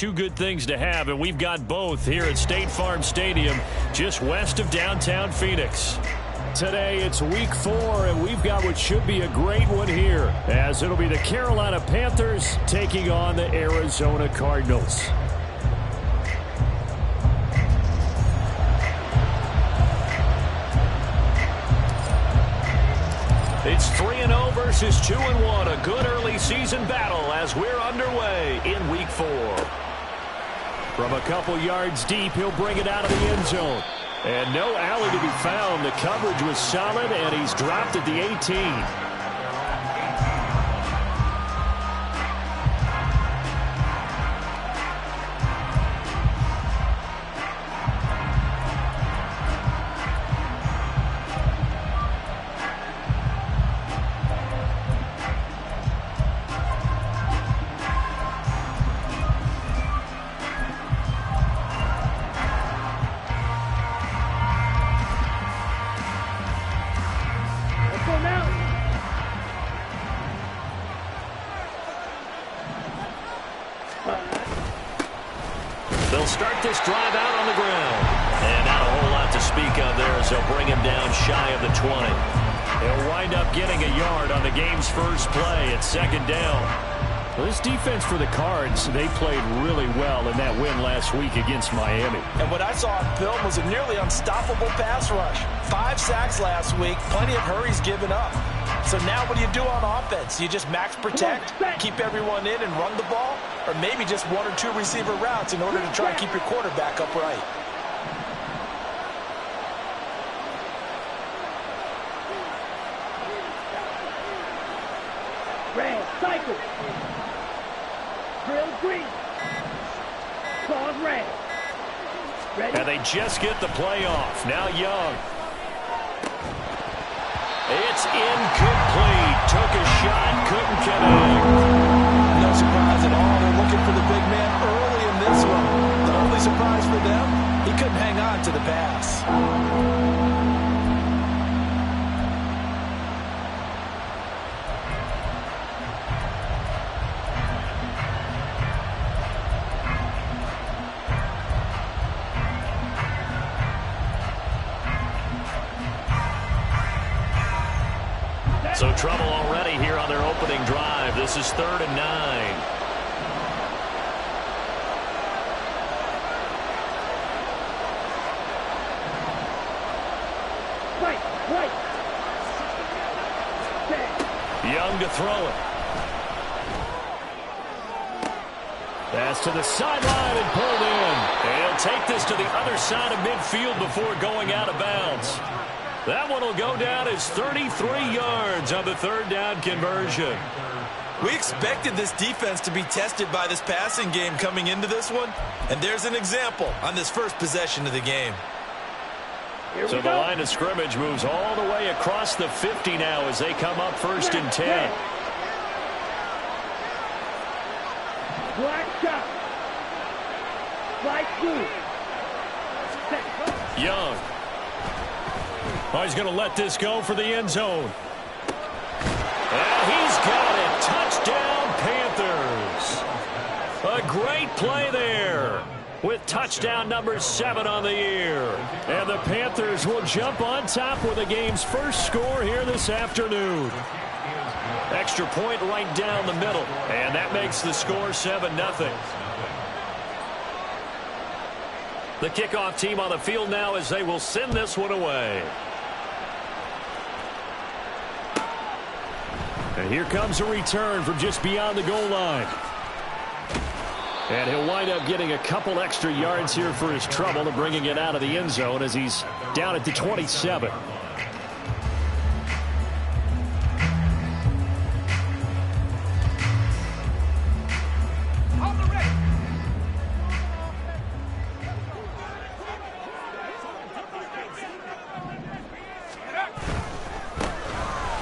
two good things to have, and we've got both here at State Farm Stadium, just west of downtown Phoenix. Today it's week 4, and we've got what should be a great one here, as it'll be the Carolina Panthers taking on the Arizona Cardinals. It's 3-0 versus 2-1, a good early season battle as we're underway in week 4. From a couple yards deep, he'll bring it out of the end zone. And no alley to be found. The coverage was solid, and he's dropped at the 18. They'll start this drive out on the ground. And not a whole lot to speak of there as they'll bring him down shy of the 20. He'll wind up getting a yard on the game's first play at 2nd down. Well, this defense for the Cards, they played really well in that win last week against Miami. And what I saw on film was a nearly unstoppable pass rush. 5 sacks last week, plenty of hurries given up. So now what do you do on offense? You just max protect, keep everyone in and run the ball? Or maybe just 1 or 2 receiver routes in order to try and keep your quarterback upright. Red, cycle. Drill green. Pause red. Ready? And they just get the play off. Now Young. It's incomplete. Took a shot, couldn't connect. No surprise at all. They're looking for the big man early in this one. The only surprise for them, he couldn't hang on to the pass. So trouble already here on their opening drive. This is 3rd and 9. Right. Young to throw it. Pass to the sideline and pulled in. And he'll take this to the other side of midfield before going out of bounds. That one will go down as 33 yards on the 3rd down conversion. We expected this defense to be tested by this passing game coming into this one, and there's an example on this first possession of the game. So the line of scrimmage moves all the way across the 50 now as they come up 1st and 10. Black shot. Light blue. Young. Oh, he's going to let this go for the end zone. And he's got it. Touchdown, Panthers. A great play there with touchdown number 7 on the year. And the Panthers will jump on top with the game's first score here this afternoon. Extra point right down the middle. And that makes the score 7-0. The kickoff team on the field now as they will send this one away. And here comes a return from just beyond the goal line. And he'll wind up getting a couple extra yards here for his trouble and bringing it out of the end zone as he's down at the 27.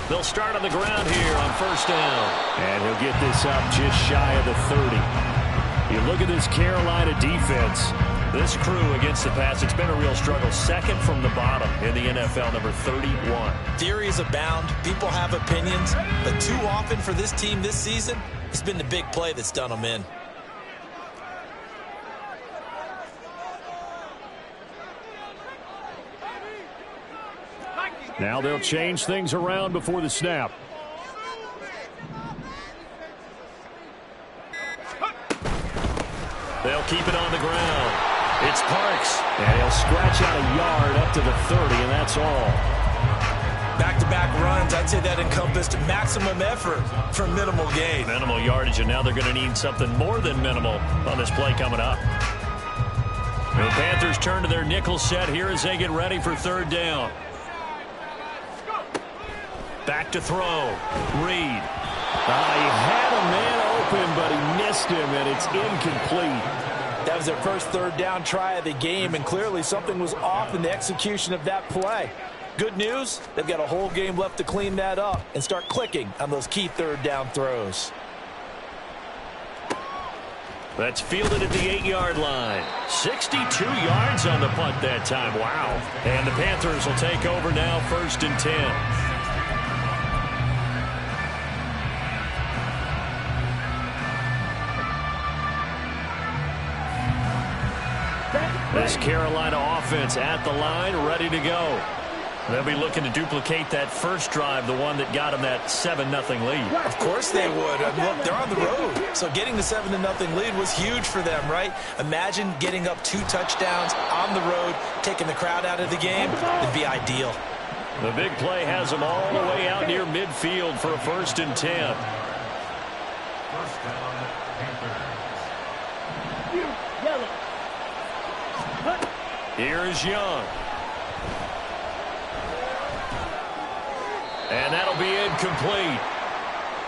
They'll start on the ground here on 1st down. And he'll get this up just shy of the 30. You look at this Carolina defense. This crew against the pass, it's been a real struggle. 2nd from the bottom in the NFL, number 31. Theories abound. People have opinions. But too often for this team this season, it's been the big play that's done them in. Now they'll change things around before the snap. They'll keep it on the ground. It's Parks. And he'll scratch out a yard up to the 30, and that's all. Back-to-back runs, I'd say that encompassed maximum effort for minimal gain. Minimal yardage, and now they're going to need something more than minimal on this play coming up. The Panthers turn to their nickel set here as they get ready for third down. Back to throw. Reed. He had a man open, but he missed him, and it's incomplete. That was their first third down try of the game, and clearly something was off in the execution of that play. Good news, they've got a whole game left to clean that up and start clicking on those key third down throws. That's fielded at the 8-yard line. 62 yards on the punt that time. Wow. And the Panthers will take over now, 1st and 10. This Carolina offense at the line, ready to go. They'll be looking to duplicate that first drive, the one that got them that 7-0 lead. Of course they would. Look, they're on the road, so getting the 7-0 lead was huge for them, right? Imagine getting up 2 touchdowns on the road, taking the crowd out of the game. It'd be ideal. The big play has them all the way out near midfield for a 1st and 10. Here is Young. And that'll be incomplete.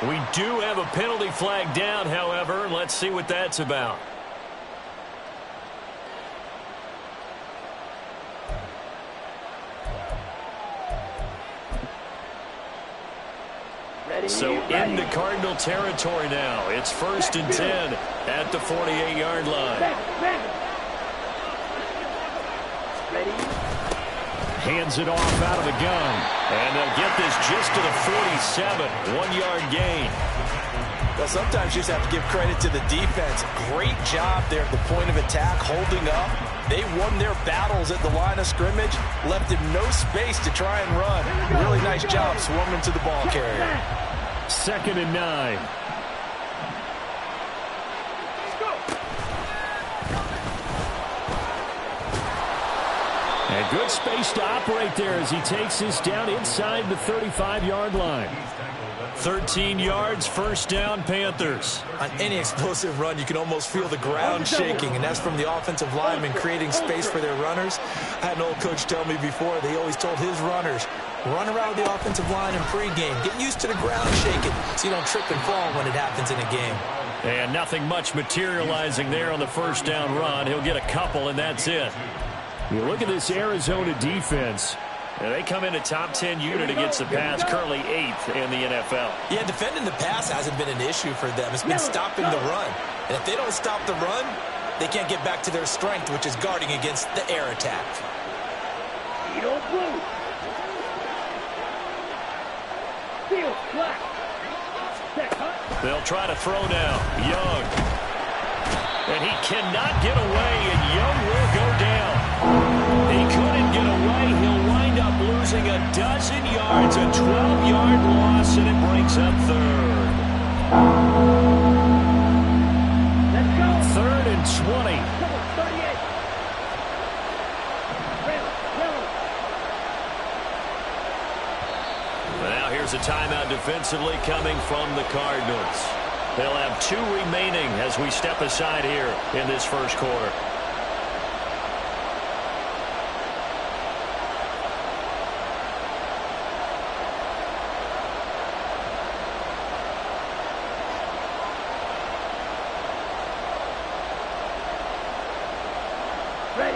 We do have a penalty flag down, however. Let's see what that's about. So in the Cardinal territory now. It's 1st and 10 at the 48-yard line. Hands it off out of the gun. And they'll get this just to the 47. 1-yard gain. Well, sometimes you just have to give credit to the defense. Great job there at the point of attack, holding up. They won their battles at the line of scrimmage, left him no space to try and run. Really nice job swarming to the ball carrier. 2nd and 9. And good space to operate there as he takes this down inside the 35-yard line. 13 yards, 1st down, Panthers. On any explosive run, you can almost feel the ground shaking, and that's from the offensive linemen creating space for their runners. I had an old coach tell me before, they always told his runners, run around the offensive line in pregame. Get used to the ground shaking so you don't trip and fall when it happens in a game. And nothing much materializing there on the 1st down run. He'll get a couple, and that's it. You look at this Arizona defense. They come in a top 10 unit against the pass, currently 8th in the NFL. Yeah, defending the pass hasn't been an issue for them. It's been stopping the run. And if they don't stop the run, they can't get back to their strength, which is guarding against the air attack. They'll try to throw now. Young. And he cannot get away, and Young will go down. He couldn't get away. He'll wind up losing a dozen yards, a 12-yard loss, and it brings up 3rd. Let's go. 3rd and 20. Come on, 38. Now here's a timeout defensively coming from the Cardinals. They'll have 2 remaining as we step aside here in this 1st quarter.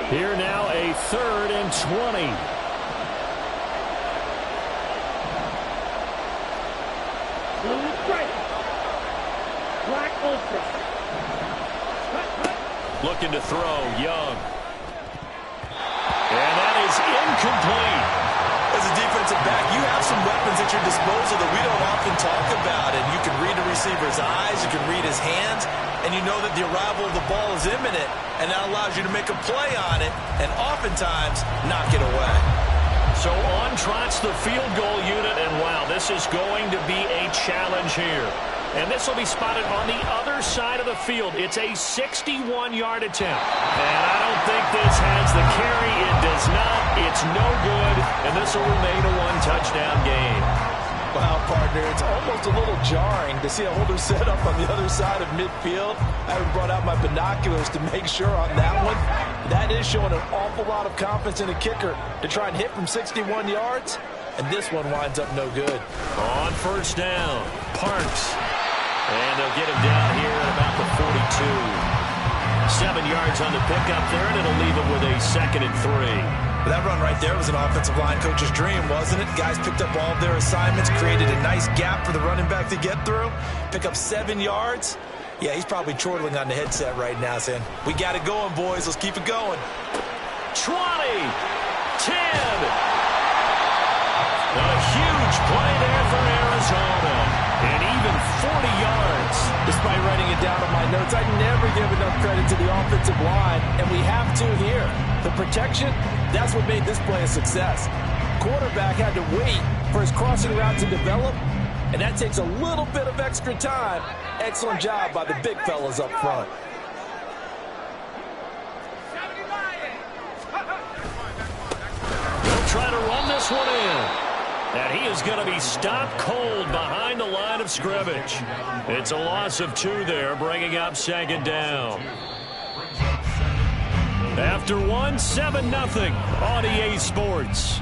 Here now a 3rd and 20. Blue strike. Black ultra. Looking to throw, Young. And that is incomplete. As a defensive back, you have some weapons at your disposal that we don't often talk about. And you can read the receiver's eyes, you can read his hands, and you know that the arrival of the ball is imminent. And that allows you to make a play on it and oftentimes knock it away. So on trots the field goal unit, and wow, this is going to be a challenge here. And this will be spotted on the other side of the field. It's a 61-yard attempt. And I don't think this has the carry. It does not. It's no good. And this will remain a one-touchdown game. Wow, partner, it's almost a little jarring to see a holder set up on the other side of midfield. I haven't brought out my binoculars to make sure on that one. That is showing an awful lot of confidence in a kicker to try and hit from 61 yards. And this one winds up no good. On first down, Parks. And they'll get him down here at about the 42. 7 yards on the pickup there, and it'll leave him with a 2nd and 3. That run right there was an offensive line coach's dream, wasn't it? Guys picked up all of their assignments, created a nice gap for the running back to get through, pick up 7 yards. Yeah, he's probably chortling on the headset right now saying, we got it going, boys. Let's keep it going. 20, 10. A huge play there for Arizona. And even 40 yards. Despite writing it down on my notes, I never give enough credit to the offensive line, and we have to here. The protection, that's what made this play a success. Quarterback had to wait for his crossing route to develop, and that takes a little bit of extra time. Excellent job by the big fellas up front. He'll try to run this one in. And he is going to be stopped cold behind the line of scrimmage. It's a loss of 2 there, bringing up 2nd down. After 1, 7-0 on EA Sports.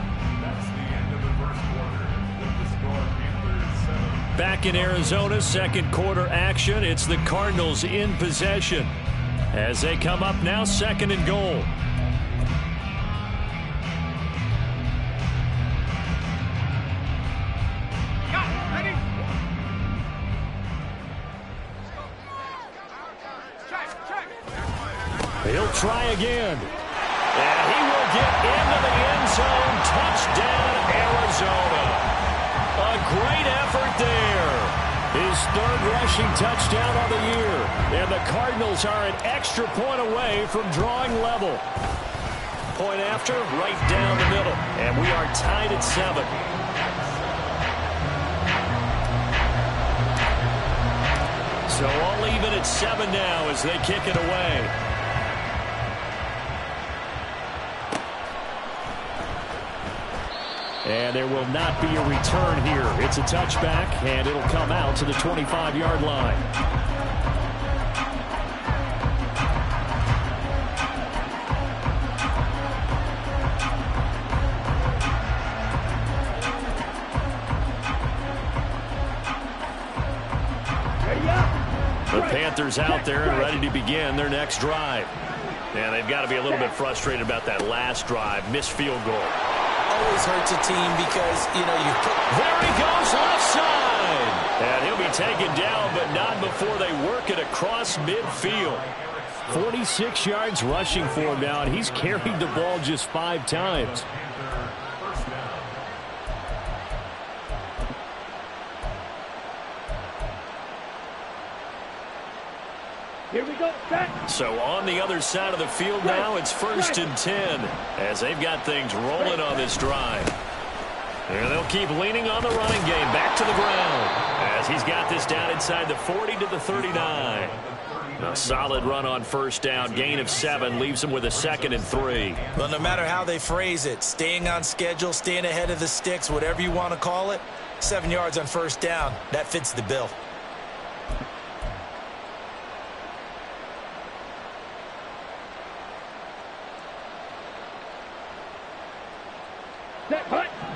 Back in Arizona, 2nd quarter action. It's the Cardinals in possession as they come up now 2nd and goal. He'll try again. And he will get into the end zone. Touchdown, Arizona. A great effort there. His 3rd rushing touchdown of the year. And the Cardinals are an extra point away from drawing level. Point after, right down the middle. And we are tied at 7. So all even at 7 now as they kick it away. And there will not be a return here. It's a touchback, and it'll come out to the 25-yard line. The Panthers out there and ready to begin their next drive. And they've got to be a little bit frustrated about that last drive. Missed field goal. Always hurts a team because, you know, you put... There he goes, left side. And he'll be taken down, but not before they work it across midfield. 46 yards rushing for him now, and he's carried the ball just 5 times. Here we go, set. So on the other side of the field now, it's 1st and 10 as they've got things rolling on this drive. And they'll keep leaning on the running game back to the ground as he's got this down inside the 40 to the 39. A solid run on 1st down, gain of 7, leaves him with a 2nd and 3. Well, no matter how they phrase it, staying on schedule, staying ahead of the sticks, whatever you want to call it, 7 yards on 1st down, that fits the bill.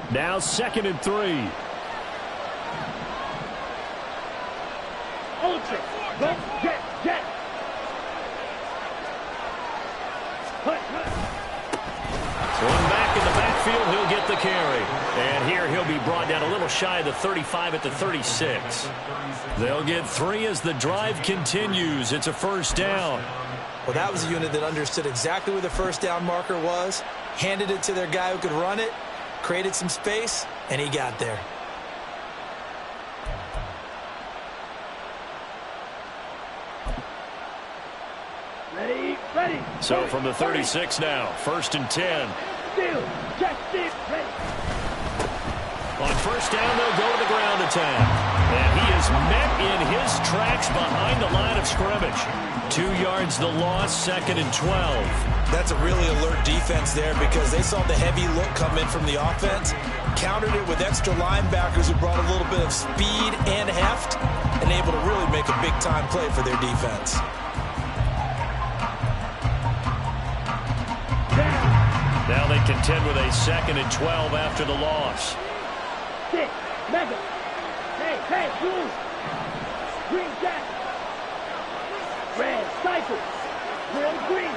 Now 2nd and 3. Ultra. Go, jet, jet. Hut, hut. One back in the backfield, he'll get the carry. And here he'll be brought down a little shy of the 35 at the 36. They'll get 3 as the drive continues. It's a 1st down. Well, that was a unit that understood exactly where the 1st down marker was, handed it to their guy who could run it, created some space, and he got there. Ready, ready. So from the 36 now, 1st and 10. still. Just still. Ready. On first down, they'll go to the ground attack. And he is met in his tracks behind the line of scrimmage. 2 yards the loss, 2nd and 12. That's a really alert defense there because they saw the heavy look come in from the offense, countered it with extra linebackers who brought a little bit of speed and heft, and able to really make a big-time play for their defense. Now they contend with a 2nd and 12 after the loss. 6, mega. Hey, blue. Green jack. Red, cycle. Red, green.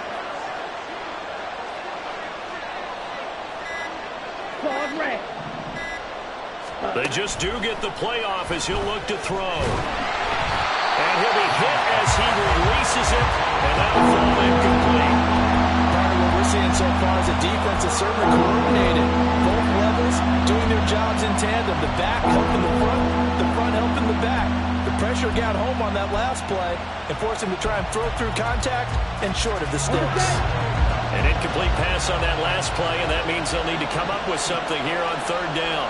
Claude red. They just do get the playoff as he'll look to throw. And he'll be hit as he releases it, and that'll fall incomplete. Part of what we're seeing so far is a defense that's certainly coordinated. Both levels doing their jobs in tandem. The back helping the front helping the back. The pressure got home on that last play and forced him to try and throw through contact and short of the sticks. An incomplete pass on that last play, and that means they'll need to come up with something here on 3rd down.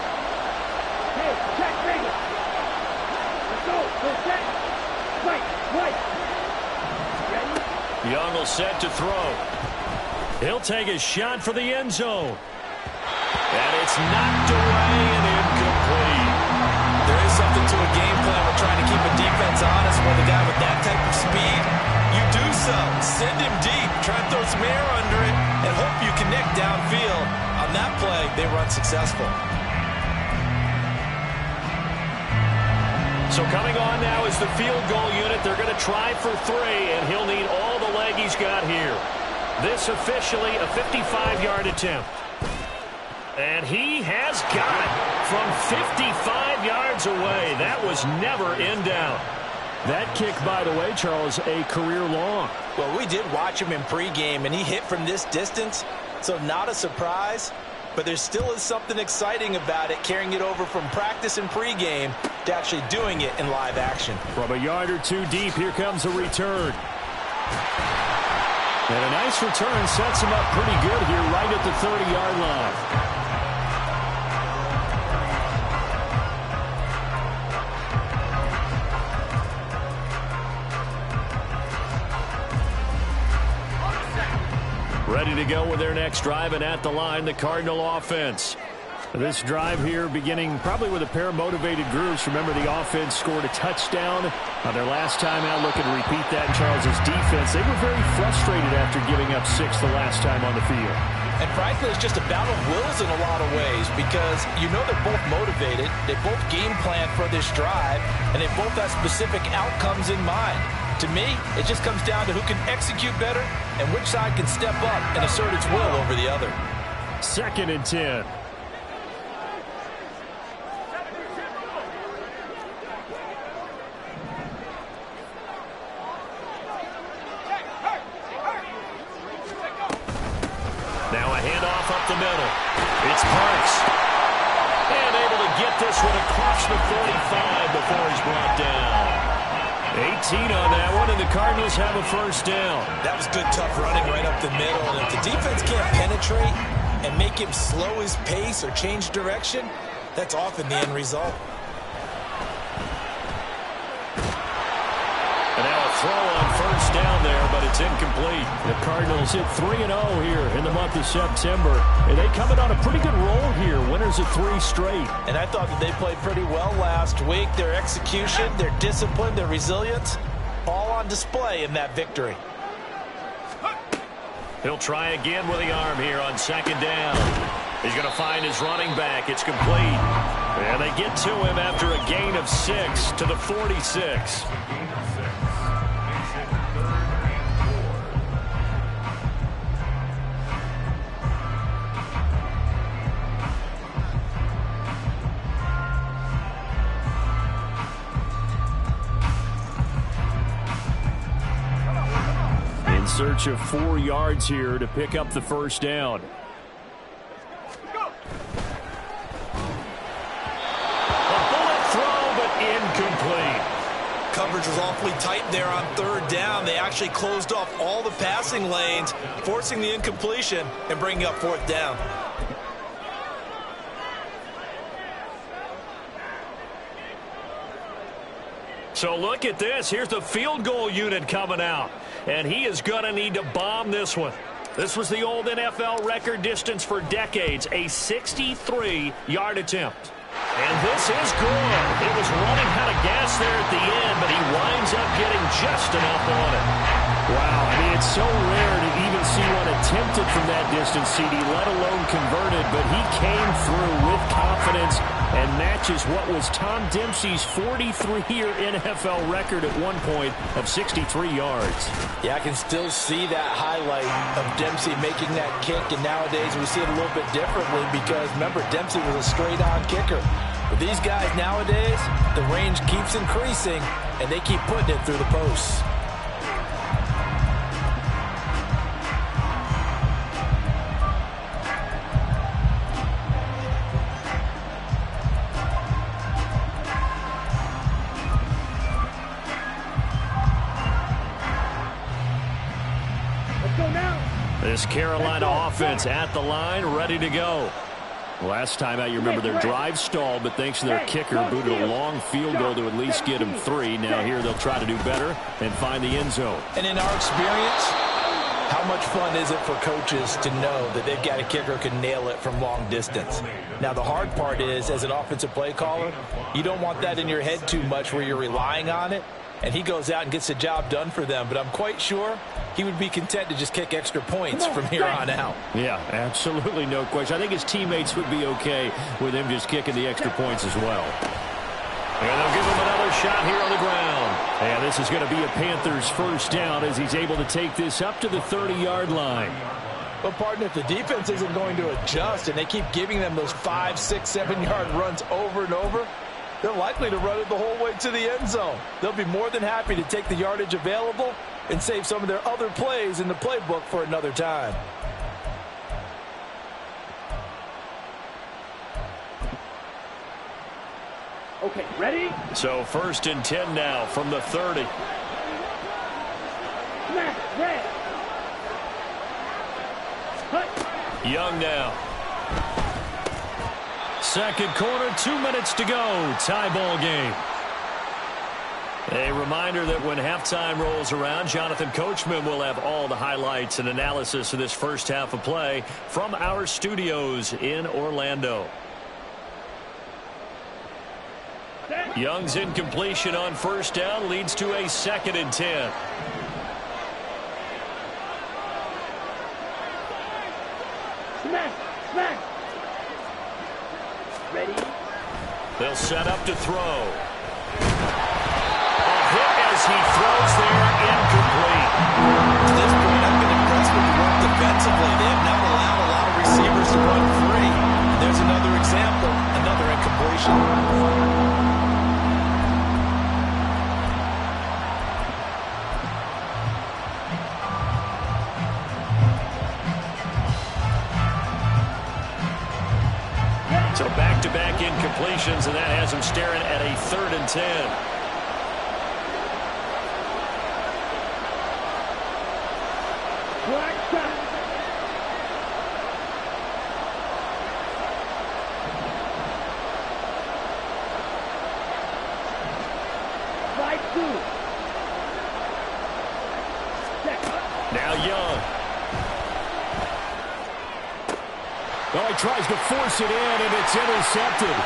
Hey, check, mega. Let's go. Go check. Right. Ready? Young will set to throw. He'll take a shot for the end zone. And it's knocked away and incomplete. There is something to a game plan with trying to keep a defense honest when the guy with that type of speed, you do so. Send him deep, try and throw some air under it, and hope you connect downfield. On that play, they run successful. So coming on now is the field goal unit. They're going to try for 3, and he'll need all the leg he's got here. This officially a 55-yard attempt. And he has got it from 55 yards away. That was never in doubt. That kick, by the way, Charles, a career long. Well, we did watch him in pregame, and he hit from this distance, so not a surprise. But there still is something exciting about it, carrying it over from practice and pregame to actually doing it in live action. From a yard or 2 deep, here comes a return. And a nice return sets him up pretty good here right at the 30-yard line. Ready to go with their next drive, and at the line, the Cardinal offense. This drive here beginning probably with a pair of motivated groups. Remember, the offense scored a touchdown on their last time out. Looking to repeat that in Charles's defense. They were very frustrated after giving up 6 the last time on the field. And frankly, it's just a battle of wills in a lot of ways because you know they're both motivated. They both game plan for this drive, and they both have specific outcomes in mind. To me, it just comes down to who can execute better and which side can step up and assert its will over the other. 2nd and 10. Now a handoff up the middle. It's Parks. And able to get this one across the 45 before he's brought down. 18 on that one, and the Cardinals have a first down. That was good, tough running right up the middle. And if the defense can't penetrate and make him slow his pace or change direction, that's often the end result. And now a throw on first down there, but it's incomplete. The Cardinals hit 3-0 here in the month of September. And they come in on a pretty good roll here. Winners of 3 straight. And I thought that they played pretty well last week. Their execution, their discipline, their resilience, all on display in that victory. He'll try again with the arm here on 2nd down. He's going to find his running back. It's complete. And they get to him after a gain of 6 to the 46. In search of 4 yards here to pick up the first down. coverage was awfully tight there on third down. They actually closed off all the passing lanes, forcing the incompletion and bringing up fourth down. So look at this. Here's the field goal unit coming out. And he is going to need to bomb this one. This was the old NFL record distance for decades, a 63-yard attempt. And this is good. It was running out of gas there at the end, but he winds up getting just enough on it. Wow, I mean, it's so rare to even see one attempted from that distance, CD, let alone converted, but he came through with confidence and matches what was Tom Dempsey's 43-year NFL record at one point of 63 yards. Yeah, I can still see that highlight of Dempsey making that kick, and nowadays we see it a little bit differently because, remember, Dempsey was a straight-on kicker. But these guys nowadays, the range keeps increasing, and they keep putting it through the posts. This Carolina offense at the line, ready to go. Last time out, you remember their drive stalled, but thanks to their kicker, booted a long field goal to at least get them 3. Now here they'll try to do better and find the end zone. And in our experience, how much fun is it for coaches to know that they've got a kicker who can nail it from long distance? Now, the hard part is, as an offensive play caller, you don't want that in your head too much where you're relying on it. And he goes out and gets the job done for them. But I'm quite sure he would be content to just kick extra points from here on out. Yeah, absolutely no question. I think his teammates would be okay with him just kicking the extra points as well. And they'll give him another shot here on the ground. And this is going to be a Panthers first down as he's able to take this up to the 30-yard line. But, partner, if the defense isn't going to adjust and they keep giving them those 5, 6, 7-yard runs over and over, they're likely to run it the whole way to the end zone. They'll be more than happy to take the yardage available and save some of their other plays in the playbook for another time. Okay, ready? So 1st and 10 now from the 30. Smash, red. Cut. Young now. Second quarter, 2 minutes to go. Tie ball game. A reminder that when halftime rolls around, Jonathan Coachman will have all the highlights and analysis of this first half of play from our studios in Orlando. Young's incompletion on first down leads to a 2nd and 10. Smash, smash. Ready? They'll set up to throw. A hit as he throws there, incomplete. To this point, I've been impressed with the work defensively. They have not allowed a lot of receivers to run free. There's another example, another incompletion. So back-to-back incompletions, and that has him staring at a 3rd and 10. Black shot. Slide 2. Check. Now Young. Oh, he tries to force it in, and it's intercepted.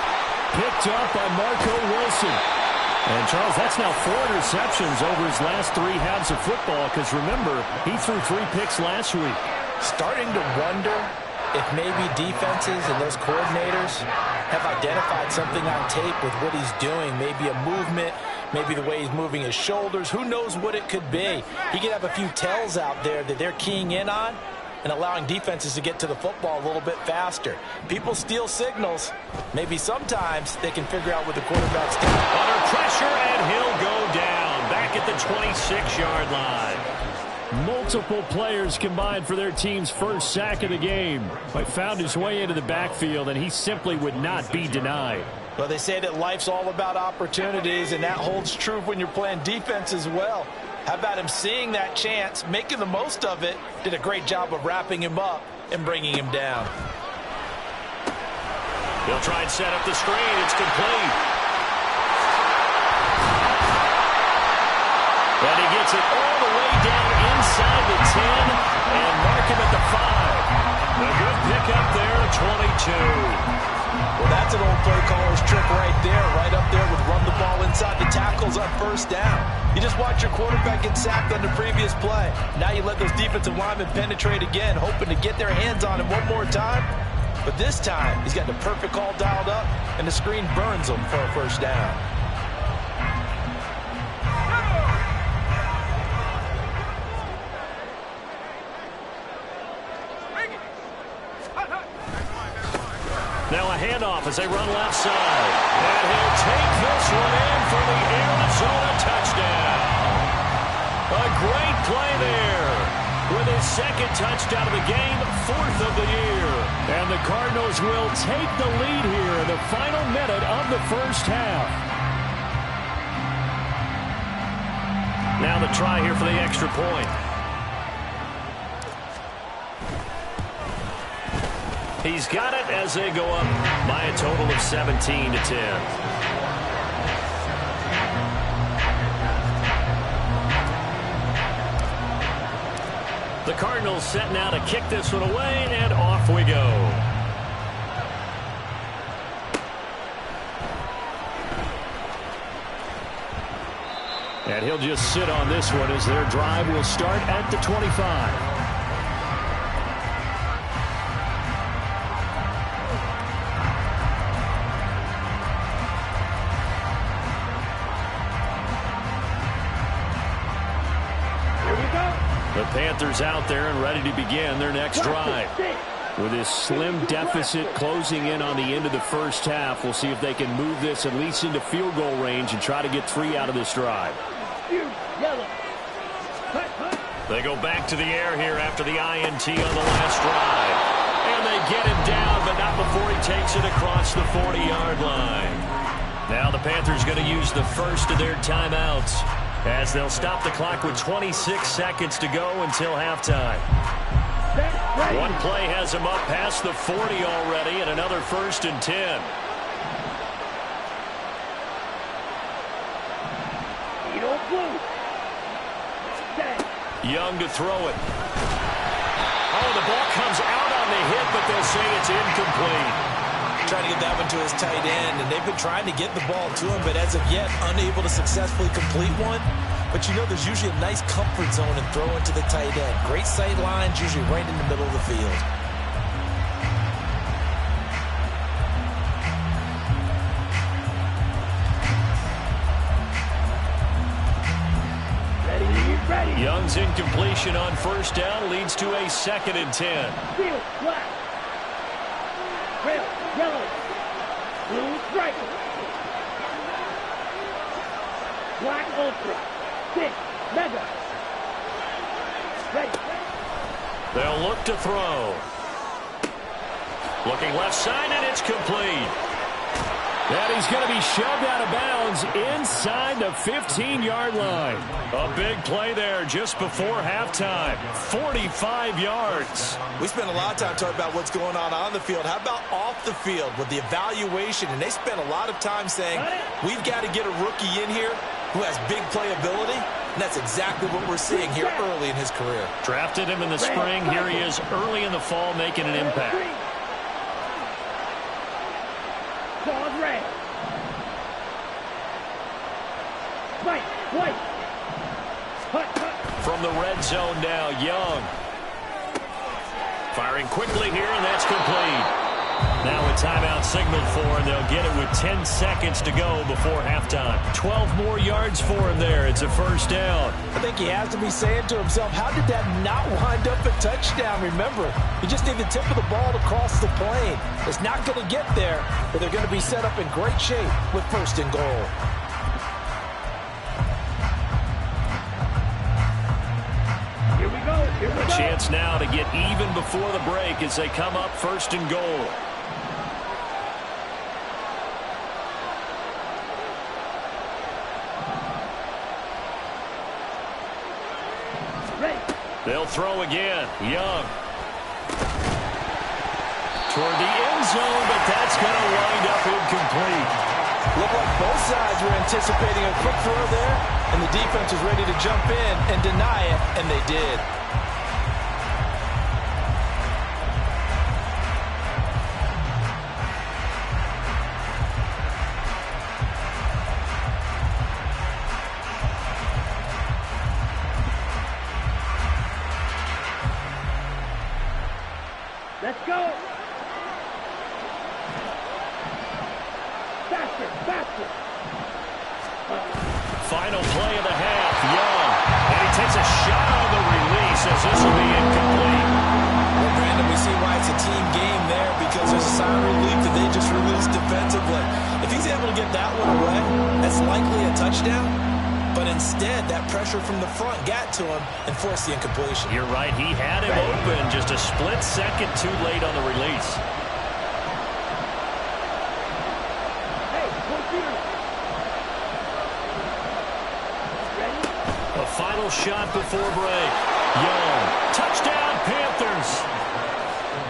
Picked up by Marco Wilson. And, Charles, that's now 4 interceptions over his last 3 halves of football, because, remember, he threw 3 picks last week. Starting to wonder if maybe defenses and those coordinators have identified something on tape with what he's doing. Maybe a movement, maybe the way he's moving his shoulders. Who knows what it could be? He could have a few tells out there that they're keying in on and allowing defenses to get to the football a little bit faster. People steal signals. Maybe sometimes they can figure out what the quarterback's doing. Under pressure, and he'll go down. Back at the 26-yard line. Multiple players combined for their team's first sack of the game. But found his way into the backfield, and he simply would not be denied. Well, they say that life's all about opportunities, and that holds true when you're playing defense as well. How about him seeing that chance, making the most of it, did a great job of wrapping him up and bringing him down. He'll try and set up the screen. It's complete. And he gets it all the way down inside the 10 and mark him at the 5. A good pickup there, 22. Well, that's an old play caller's trick right there, right up there with run the ball inside the tackles on first down. You just watch your quarterback get sacked on the previous play. Now you let those defensive linemen penetrate again, hoping to get their hands on him one more time. But this time, he's got the perfect call dialed up, and the screen burns him for a first down. Now a handoff as they run left side. And he'll take this one in for the Arizona touchdown. A great play there. With his second touchdown of the game, 4th of the year. And the Cardinals will take the lead here in the final minute of the first half. Now the try here for the extra point. He's got it as they go up by a total of 17-10. The Cardinals set now to kick this one away, and off we go. And he'll just sit on this one as their drive will start at the 25. The Panthers out there and ready to begin their next drive. With this slim deficit closing in on the end of the first half, we'll see if they can move this at least into field goal range and try to get 3 out of this drive. They go back to the air here after the INT on the last drive. And they get him down, but not before he takes it across the 40-yard line. Now the Panthers going to use the first of their timeouts, as they'll stop the clock with 26 seconds to go until halftime. One play has him up past the 40 already, and another 1st and 10. Young to throw it. Oh, the ball comes out on the hit, but they'll say it's incomplete. Trying to get that one to his tight end, and they've been trying to get the ball to him, but as of yet, unable to successfully complete one. But you know there's usually a nice comfort zone and throw into the tight end. Great sight lines, usually right in the middle of the field. Young's incompletion on first down leads to a 2nd and 10. Field, black. Red, yellow. Blue, stripe. Black, ultra. 6, mega. Ready. They'll look to throw. Looking left side, and it's complete. And he's going to be shoved out of bounds inside the 15-yard line. A big play there just before halftime. 45 yards. We spent a lot of time talking about what's going on the field. How about off the field with the evaluation? And they spent a lot of time saying, we've got to get a rookie in here who has big playability. And that's exactly what we're seeing here early in his career. Drafted him in the spring. Here he is early in the fall making an impact. From the red zone now, Young. Firing quickly here, and that's complete. Now a timeout signaled for, and they'll get it with 10 seconds to go before halftime. 12 more yards for him there. It's a first down. I think he has to be saying to himself, how did that not wind up a touchdown? Remember, you just need the tip of the ball to cross the plane. It's not going to get there, but they're going to be set up in great shape with 1st and goal. A chance now to get even before the break as they come up 1st and goal. They'll throw again. Young. Toward the end zone, but that's going to wind up incomplete. Looked like both sides were anticipating a quick throw there, and the defense was ready to jump in and deny it, and they did. Let's go. Faster, faster. Final play of the half. Young. And he takes a shot on the release as this will be incomplete. Well, Brandon, we see why it's a team game there because there's a sign of relief that they just released defensively. If he's able to get that one away, that's likely a touchdown. But instead, that pressure from the front got to him and forced the incompletion. You're right. He had him open just a split second too late on the release. Hey, ready? A final shot before break. Young. Touchdown, Panthers.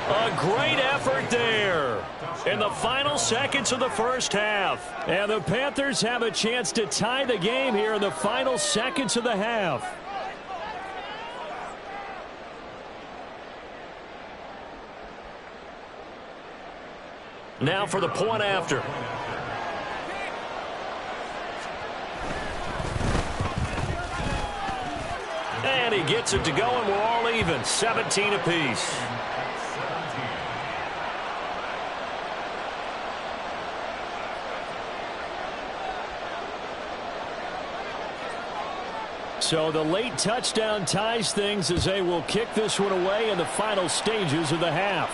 A great effort there in the final seconds of the first half. And the Panthers have a chance to tie the game here in the final seconds of the half. Now for the point after. And he gets it to go, and we're all even, 17 apiece. So the late touchdown ties things as they will kick this one away in the final stages of the half.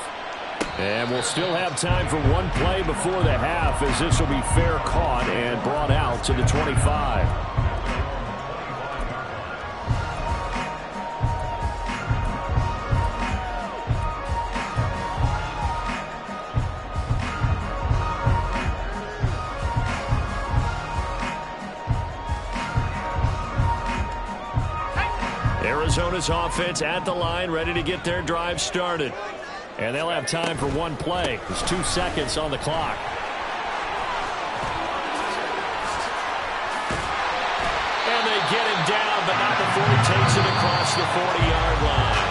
And we'll still have time for one play before the half as this will be fair caught and brought out to the 25. Arizona's offense at the line, ready to get their drive started. And they'll have time for one play. There's 2 seconds on the clock. And they get him down, but not before he takes it across the 40-yard line.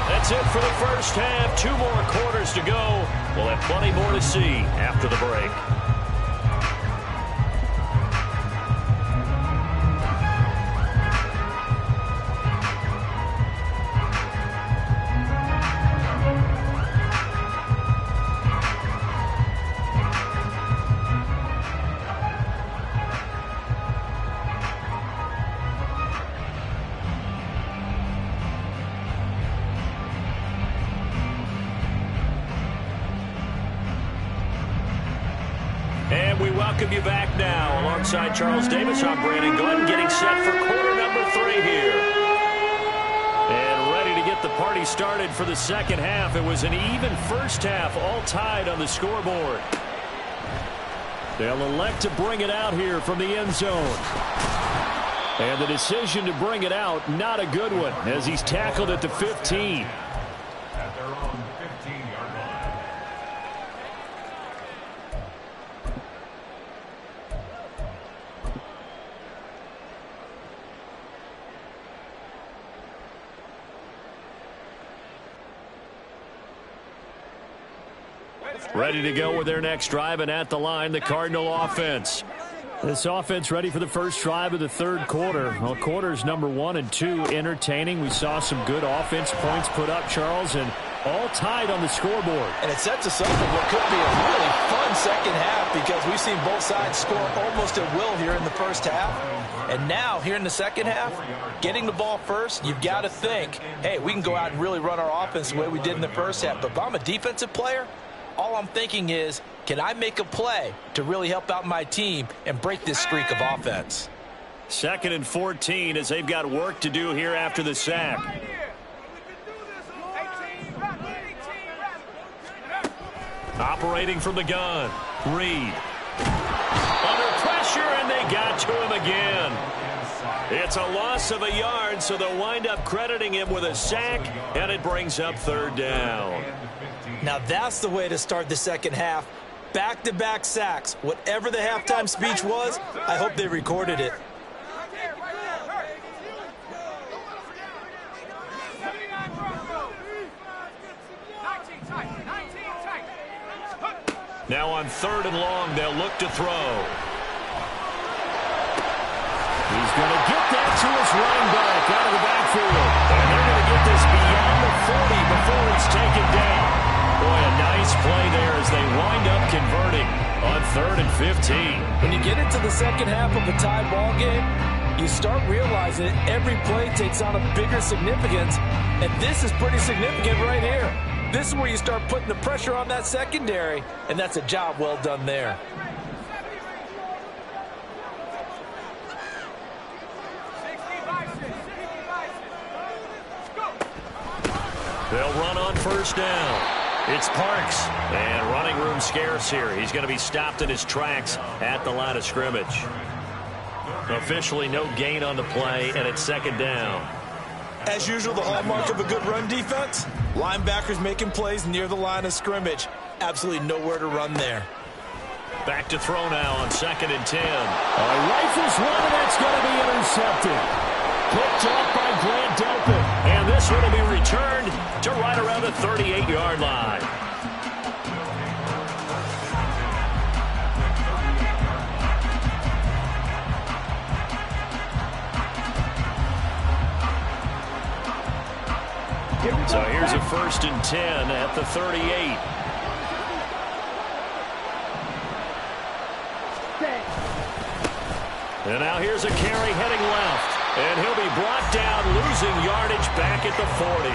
That's it for the first half. 2 more quarters to go. We'll have plenty more to see after the break. And we welcome you back now. Alongside Charles Davis, I'm Brandon Glenn, getting set for quarter number 3 here. And ready to get the party started for the second half. It was an even first half, all tied on the scoreboard. They'll elect to bring it out here from the end zone. And the decision to bring it out, not a good one, as he's tackled at the 15. At their own 15-yard line. Ready to go with their next drive, and at the line, the Cardinal offense. This offense ready for the first drive of the third quarter. Well, quarters number 1 and 2 entertaining. We saw some good offense points put up, Charles, and all tied on the scoreboard. And it sets us up for what could be a really fun second half because we've seen both sides score almost at will here in the first half. And now, here in the second half, getting the ball first, you've got to think, hey, we can go out and really run our offense the way we did in the first half. But if I'm a defensive player, all I'm thinking is, can I make a play to really help out my team and break this streak of offense? 2nd and 14 as they've got work to do here after the sack. Operating from the gun. Reed. Under pressure, and they got to him again. It's a loss of a yard, so they'll wind up crediting him with a sack, and it brings up third down. Now that's the way to start the second half. Back-to-back sacks. Whatever the halftime speech was, I hope they recorded it. Now on third and long, they'll look to throw. He's going to get that to his running back out of the backfield. And they're going to get this beyond the 40 before it's taken down. Boy, a nice play there as they wind up converting on 3rd and 15. When you get into the second half of a tie ball game, you start realizing that every play takes on a bigger significance, and this is pretty significant right here. This is where you start putting the pressure on that secondary, and that's a job well done there. They'll run on first down. It's Parks, and running room scarce here. He's going to be stopped in his tracks at the line of scrimmage. Officially no gain on the play, and it's second down. As usual, the hallmark of a good run defense, linebackers making plays near the line of scrimmage. Absolutely nowhere to run there. Back to throw now on 2nd and 10. Rifles one, and that's going to be intercepted. Picked off by Grant Delpit. And this one will be returned to right around the 38-yard line. So here's a 1st and 10 at the 38. And now here's a carry heading left. And he'll be brought down, losing yardage back at the 40.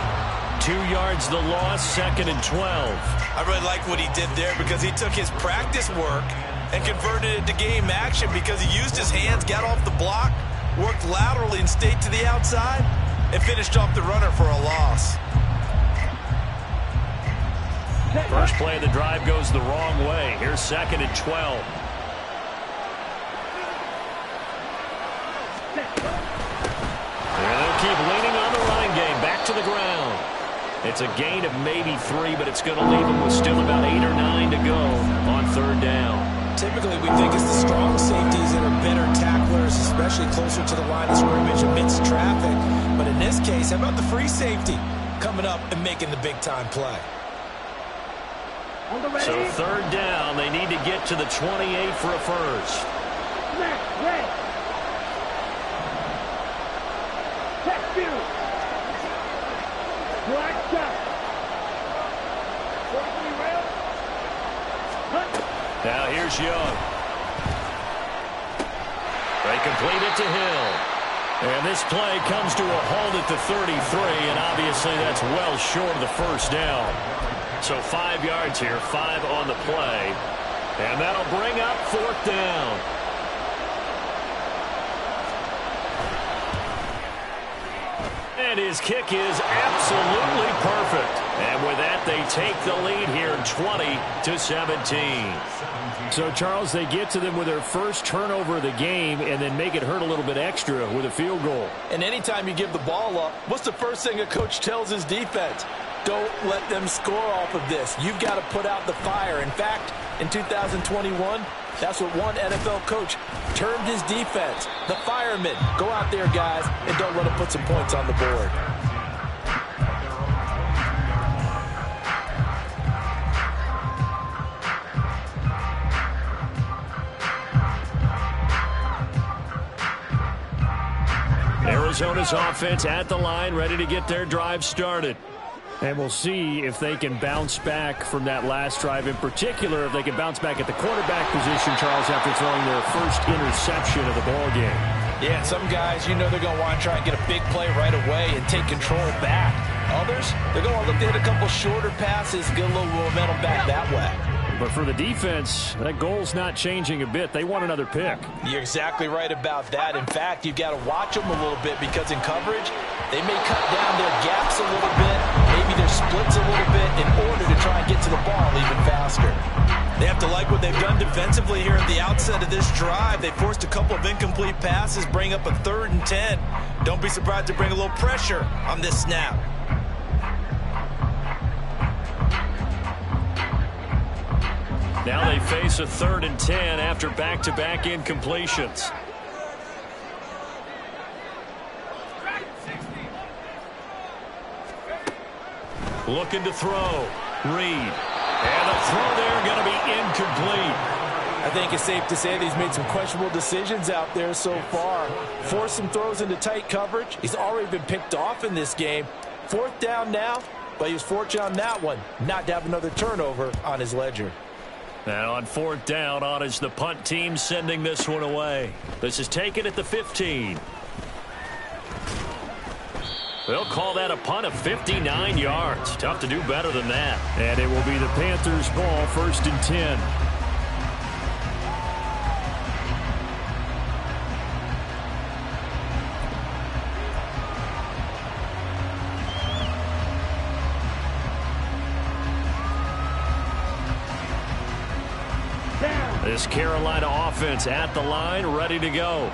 2 yards the loss, 2nd and 12. I really like what he did there because he took his practice work and converted it to game action because he used his hands, got off the block, worked laterally and stayed to the outside, and finished off the runner for a loss. First play of the drive goes the wrong way. Here's 2nd and 12. And they'll keep leaning on the running game. Back to the ground. It's a gain of maybe 3, but it's going to leave them with still about 8 or 9 to go on 3rd down. Typically, we think it's the strong safeties that are better tacklers, especially closer to the line of scrimmage amidst traffic. But in this case, how about the free safety coming up and making the big-time play? So 3rd down, they need to get to the 28 for a first. Now here's Young. They complete it to Hill. And this play comes to a halt at the 33, and obviously that's well short of the first down. So 5 yards here, 5 on the play. And that'll bring up 4th down. And his kick is absolutely perfect. And with that, they take the lead here, 20-17. So, Charles, they get to them with their first turnover of the game and then make it hurt a little bit extra with a field goal. And anytime you give the ball up, what's the first thing a coach tells his defense? Don't let them score off of this. You've got to put out the fire. In fact, in 2021, that's what one NFL coach termed his defense. The firemen. Go out there, guys, and don't let them put some points on the board. Arizona's offense at the line, ready to get their drive started. And we'll see if they can bounce back from that last drive, in particular if they can bounce back at the quarterback position, Charles, after throwing their first interception of the ball game. Yeah, some guys, you know they're going to want to try and get a big play right away and take control back. Others, they're going to look to hit a couple shorter passes, get a little momentum back that way. But for the defense, that goal's not changing a bit. They want another pick. You're exactly right about that. In fact, you've got to watch them a little bit because in coverage, they may cut down their gaps a little bit, maybe their splits a little bit in order to try and get to the ball even faster. They have to like what they've done defensively here at the outset of this drive. They forced a couple of incomplete passes, bring up a 3rd and 10. Don't be surprised to bring a little pressure on this snap. Now they face a 3rd and 10 after back-to-back incompletions. Looking to throw. Reed. And the throw there going to be incomplete. I think it's safe to say that he's made some questionable decisions out there so far. Forced some throws into tight coverage. He's already been picked off in this game. 4th down now, but he was fortunate on that one not to have another turnover on his ledger. And on 4th down, on is the punt team sending this one away. This is taken at the 15. They'll call that a punt of 59 yards. Tough to do better than that. And it will be the Panthers' ball, 1st and 10. This Carolina offense at the line, ready to go.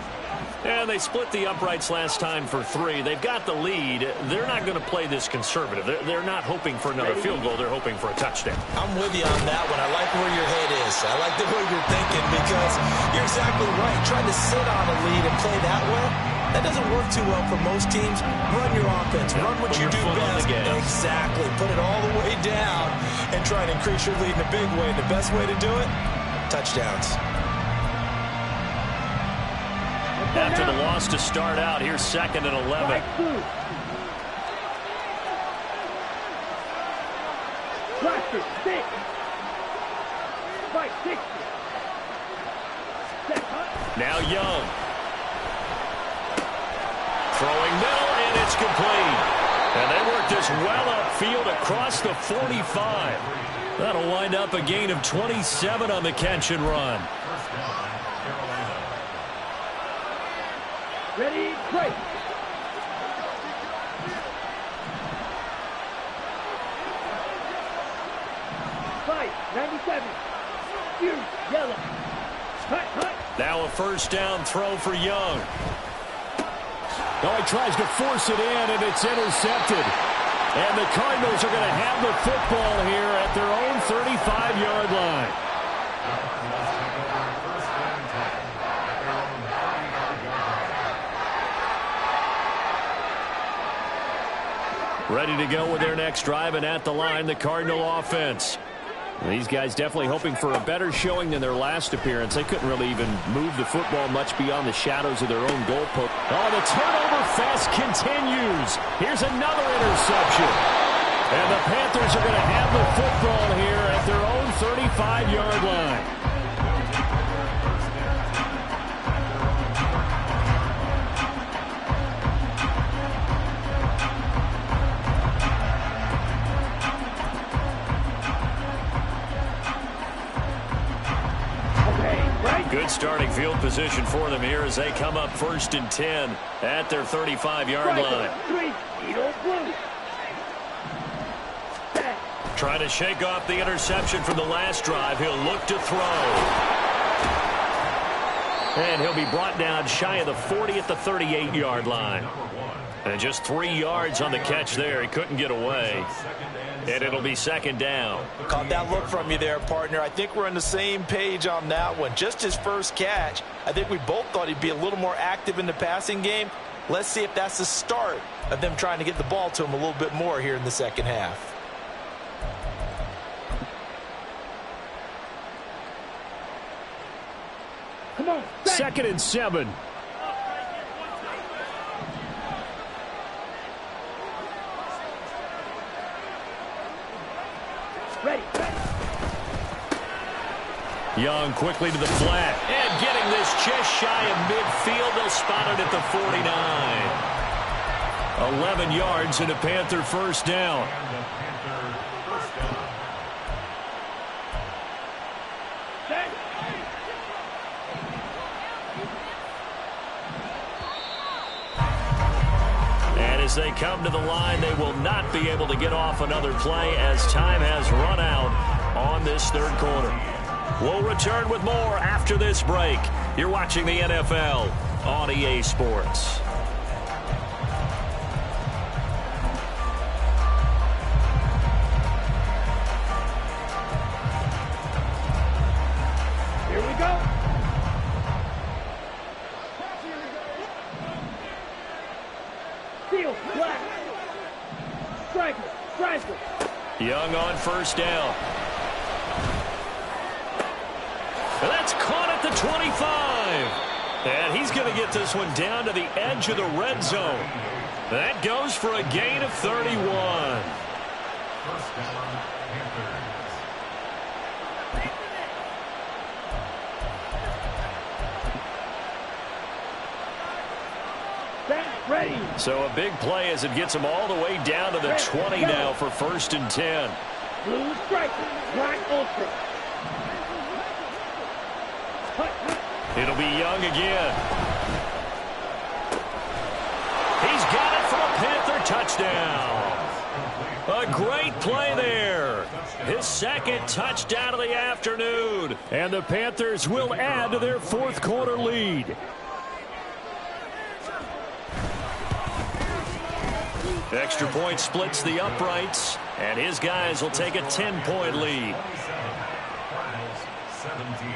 And they split the uprights last time for 3. They've got the lead. They're not going to play this conservative. They're not hoping for another field goal. They're hoping for a touchdown. I'm with you on that one. I like where your head is. I like the way you're thinking because you're exactly right. Trying to sit on a lead and play that way, that doesn't work too well for most teams. Run your offense. Run what you do best. Exactly. Put it all the way down and try and increase your lead in a big way. The best way to do it, touchdowns. After the loss to start out, here's 2nd and 11. Blaster, 6. Fight, 60. Now Young. Throwing middle, and it's complete. And they work this well upfield across the 45. That'll wind up a gain of 27 on the catch and run. Ready, break. Fight, 97. You, yellow. Hut, hut. Now a 1st down throw for Young. Oh, he tries to force it in, and it's intercepted. And the Cardinals are going to have the football here at their own 35-yard line. Ready to go with their next drive, and at the line, the Cardinal offense. These guys definitely hoping for a better showing than their last appearance. They couldn't really even move the football much beyond the shadows of their own goalpost. Oh, the turnover fest continues. Here's another interception. And the Panthers are going to have the football here at their own 35-yard line. Good starting field position for them here as they come up 1st and 10 at their 35-yard line. Trying to shake off the interception from the last drive. He'll look to throw. And he'll be brought down shy of the 40 at the 38-yard line. And just 3 yards on the catch there. He couldn't get away. And it'll be 2nd down. Caught that look from you there, partner. I think we're on the same page on that one. Just his first catch. I think we both thought he'd be a little more active in the passing game. Let's see if that's the start of them trying to get the ball to him a little bit more here in the second half. Come on. 2nd and 7. Ready, ready. Young quickly to the flat. And getting this just shy of midfield. They'll spot it at the 49. 11 yards and a Panther 1st down. And as they come to the line, they will not be able to get off another play as time has run out on this 3rd quarter. We'll return with more after this break. You're watching the NFL on EA Sports. Here we go. Field, black. Striker. Young on first down. And that's caught at the 25. And he's going to get this one down to the edge of the red zone. That goes for a gain of 31. First down, Panthers. Ready. So a big play as it gets him all the way down to the 20 now for 1st and 10. Blue striker. Black ultra. It'll be Young again. He's got it for a Panther touchdown. A great play there. His 2nd touchdown of the afternoon. And the Panthers will add to their 4th quarter lead. Extra point splits the uprights, and his guys will take a 10-point lead. 17.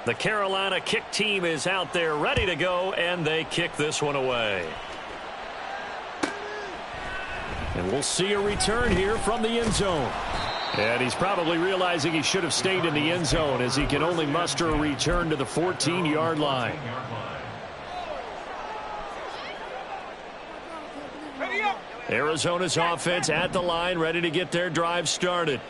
The Carolina kick team is out there ready to go, and they kick this one away. And we'll see a return here from the end zone. And he's probably realizing he should have stayed in the end zone as he can only muster a return to the 14-yard line. Arizona's offense at the line, ready to get their drive started.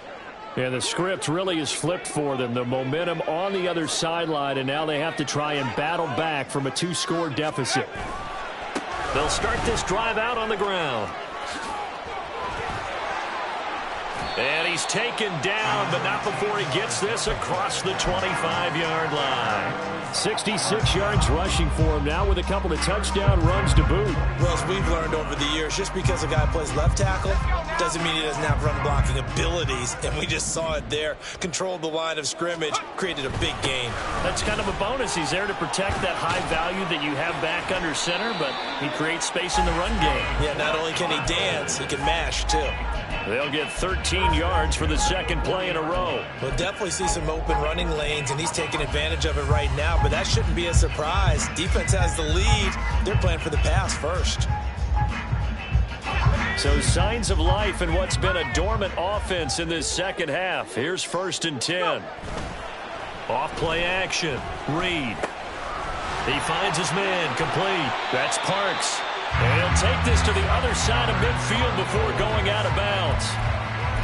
And the script really is flipped for them. The momentum on the other sideline, and now they have to try and battle back from a 2-score deficit. They'll start this drive out on the ground. And he's taken down, but not before he gets this across the 25-yard line. 66 yards rushing for him now with a couple of touchdown runs to boot. Well, as we've learned over the years, just because a guy plays left tackle doesn't mean he doesn't have run blocking abilities, and we just saw it there. Controlled the line of scrimmage, created a big gain. That's kind of a bonus. He's there to protect that high value that you have back under center, but he creates space in the run game. Yeah, not only can he dance, he can mash, too. They'll get 13 yards for the 2nd play in a row. We'll definitely see some open running lanes, and he's taking advantage of it right now, but that shouldn't be a surprise. Defense has the lead. They're playing for the pass first. So signs of life in what's been a dormant offense in this 2nd half. Here's 1st and 10. Off play action. Reed. He finds his man complete. That's Parks. And he'll take this to the other side of midfield before going out of bounds.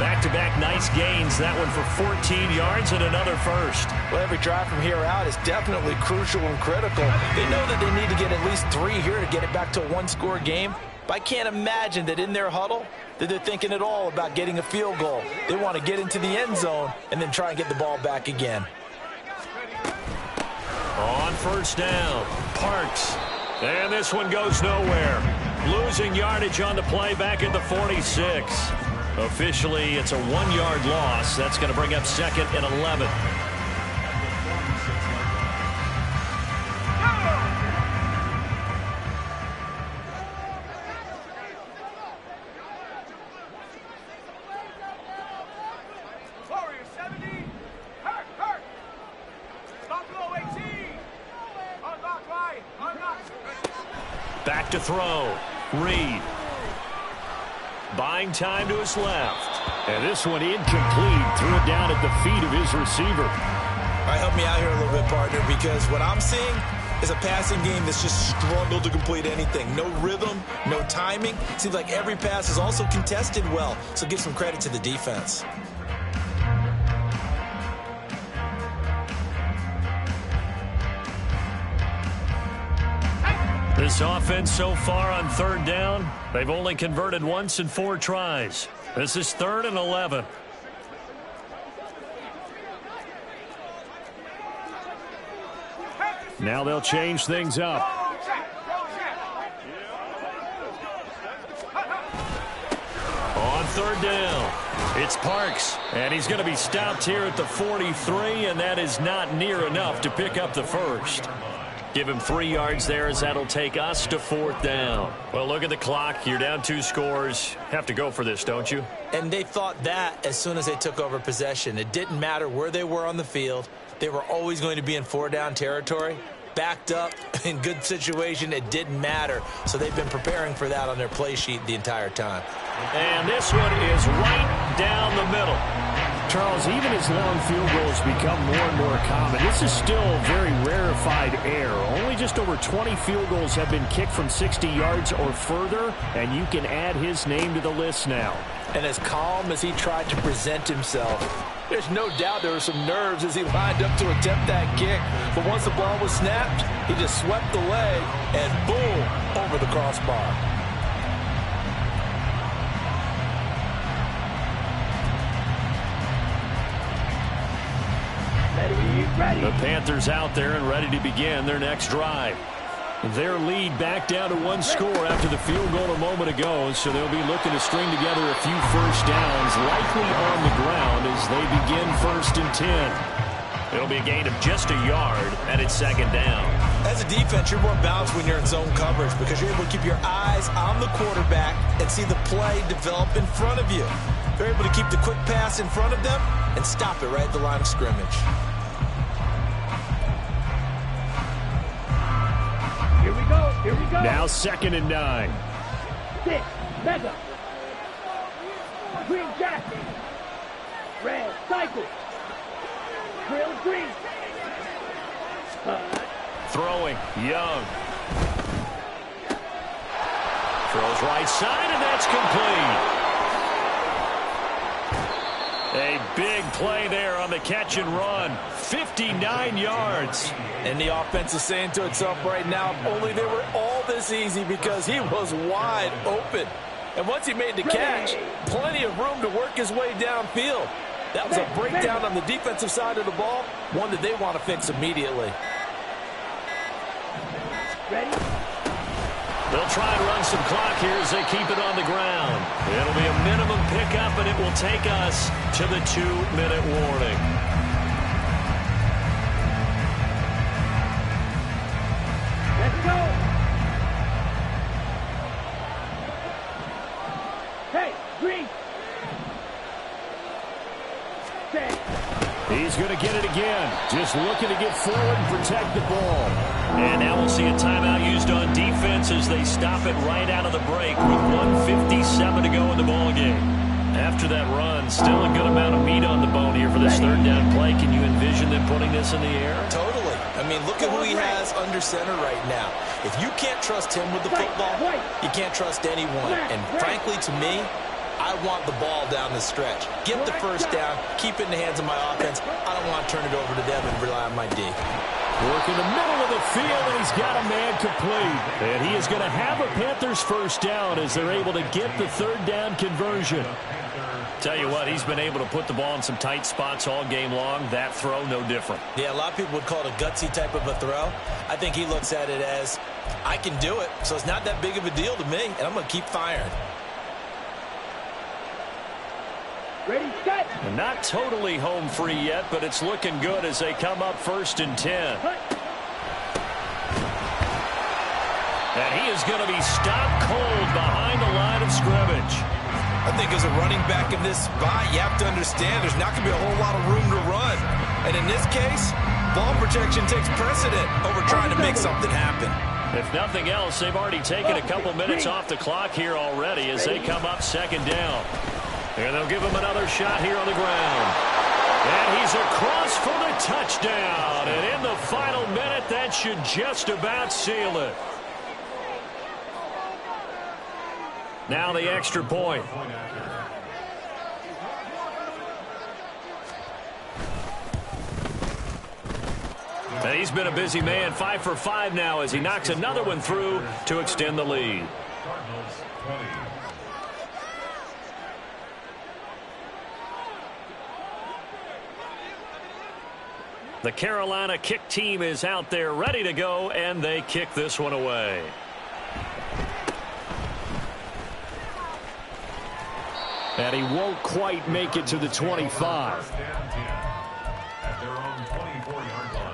Back-to-back nice gains. That one for 14 yards and another first. Well, every drive from here out is definitely crucial and critical. They know that they need to get at least 3 here to get it back to a 1-score game. But I can't imagine that in their huddle that they're thinking at all about getting a field goal. They want to get into the end zone and then try and get the ball back again. On first down, Parks. And this one goes nowhere. Losing yardage on the play back at the 46. Officially, it's a 1-yard loss. That's going to bring up 2nd and 11. Back to throw. Reed. Buying time to his left. And this one incomplete. Threw it down at the feet of his receiver. All right, help me out here a little bit, partner, because what I'm seeing is a passing game that's just struggled to complete anything. No rhythm, no timing. Seems like every pass is also contested well, so give some credit to the defense. This offense so far on third down, they've only converted once in 4 tries. This is 3rd and 11. Now they'll change things up. On 3rd down, it's Parks, and he's going to be stopped here at the 43, and that is not near enough to pick up the first. Give him 3 yards there, as that'll take us to 4th down. Well, look at the clock. You're down 2 scores. Have to go for this, don't you? And they thought that as soon as they took over possession. It didn't matter where they were on the field. They were always going to be in 4-down territory. Backed up, in good situation, it didn't matter. So they've been preparing for that on their play sheet the entire time. And this one is right down the middle. Charles, even as long field goals become more and more common, this is still very rarefied air. Only just over 20 field goals have been kicked from 60 yards or further, and you can add his name to the list now. And as calm as he tried to present himself, there's no doubt there were some nerves as he lined up to attempt that kick. But once the ball was snapped, he just swept the leg and boom, over the crossbar. Ready. The Panthers out there and ready to begin their next drive. Their lead back down to 1 score after the field goal a moment ago, so they'll be looking to string together a few first downs, likely on the ground as they begin 1st and 10. It'll be a gain of just a yard, and it's 2nd down. As a defense, you're more balanced when you're in zone coverage because you're able to keep your eyes on the quarterback and see the play develop in front of you. You're able to keep the quick pass in front of them and stop it right at the line of scrimmage. Here we go. Now 2nd and 9. 6, mega. Green jacket. Red cycle. Drill green. Throwing, Young. Throws right side, and that's complete. A big play there on the catch and run. 59 yards. And the offense is saying to itself right now, if only they were all this easy because he was wide open. And once he made the catch, plenty of room to work his way downfield. That was a breakdown on the defensive side of the ball, one that they want to fix immediately. Ready? They'll try and run some clock here as they keep it on the ground. It'll be a minimum pickup, and it will take us to the 2-minute warning. Let's go. Hey, green. Set. He's going to get it again. Just looking to get forward and protect the ball. And now we'll see a timeout used on defense as they stop it right out of the break with 1:57 to go in the ballgame. After that run, still a good amount of meat on the bone here for this 3rd down play. Can you envision them putting this in the air? Totally. I mean, look at who he has under center right now. If you can't trust him with the football, you can't trust anyone. And frankly, to me, I want the ball down the stretch. Get the first down, keep it in the hands of my offense. I don't want to turn it over to them and rely on my D. Work in the middle of the field, and he's got a man complete. And he is going to have a Panthers first down as they're able to get the 3rd down conversion. Tell you what, he's been able to put the ball in some tight spots all game long. That throw, no different. Yeah, a lot of people would call it a gutsy type of a throw. I think he looks at it as, I can do it, so it's not that big of a deal to me, and I'm going to keep firing. Ready, set. And not totally home free yet, but it's looking good as they come up 1st and 10. And he is going to be stopped cold behind the line of scrimmage. I think as a running back in this spot, you have to understand there's not going to be a whole lot of room to run. And in this case, ball protection takes precedent over trying to make something happen. If nothing else, they've already taken a couple minutes off the clock here already as they come up 2nd down. And they'll give him another shot here on the ground. And he's across for the touchdown. And in the final minute, that should just about seal it. Now the extra point. And he's been a busy man, 5 for 5 now as he knocks another one through to extend the lead. Cardinals 20. The Carolina kick team is out there ready to go, and they kick this one away. And he won't quite make it to the 25. First down 10 at their own 24-yard line.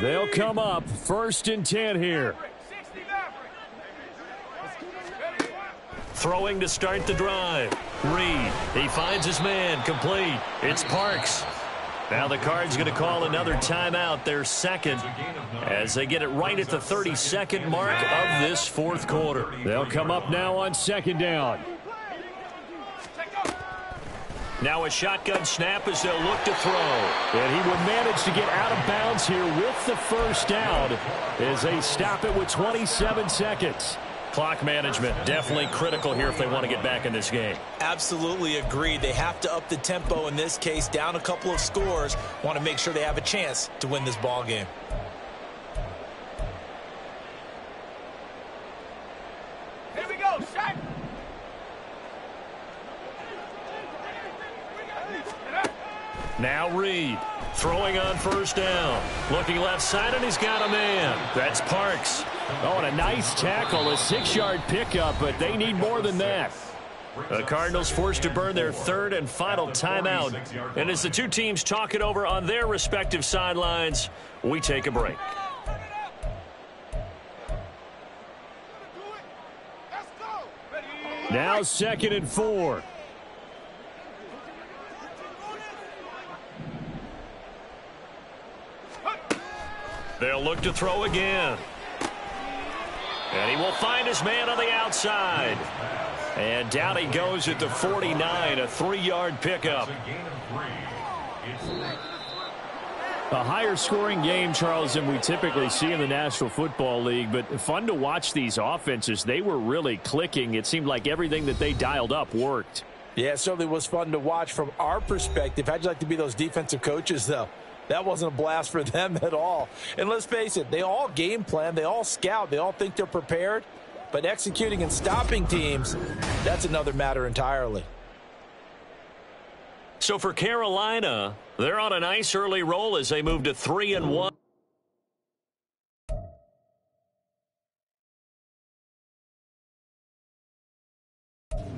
They'll come up 1st and 10 here. Throwing to start the drive. Reed, he finds his man, complete. It's Parks. Now the Cards going to call another timeout, their second, as they get it right at the 32nd mark of this 4th quarter. They'll come up now on 2nd down. Now a shotgun snap as they'll look to throw. And he would manage to get out of bounds here with the first down as they stop it with 27 seconds. Clock management definitely critical here if they want to get back in this game. Absolutely agreed. They have to up the tempo in this case, down a couple of scores. Want to make sure they have a chance to win this ball game. Here we go, shot. Now Reed throwing on first down. Looking left side, and he's got a man. That's Parks. Oh, and a nice tackle, a 6-yard pickup, but they need more than that. The Cardinals forced to burn their 3rd and final timeout. And as the two teams talk it over on their respective sidelines, we take a break. Now 2nd and 4. They'll look to throw again. And he will find his man on the outside. And down he goes at the 49, a 3-yard pickup. A higher scoring game, Charles, than we typically see in the National Football League, but fun to watch these offenses. They were really clicking. It seemed like everything that they dialed up worked. Yeah, it certainly was fun to watch from our perspective. How'd you like to be those defensive coaches, though? That wasn't a blast for them at all. And let's face it, they all game plan, they all scout, they all think they're prepared. But executing and stopping teams, that's another matter entirely. So for Carolina, they're on a nice early roll as they move to 3-1.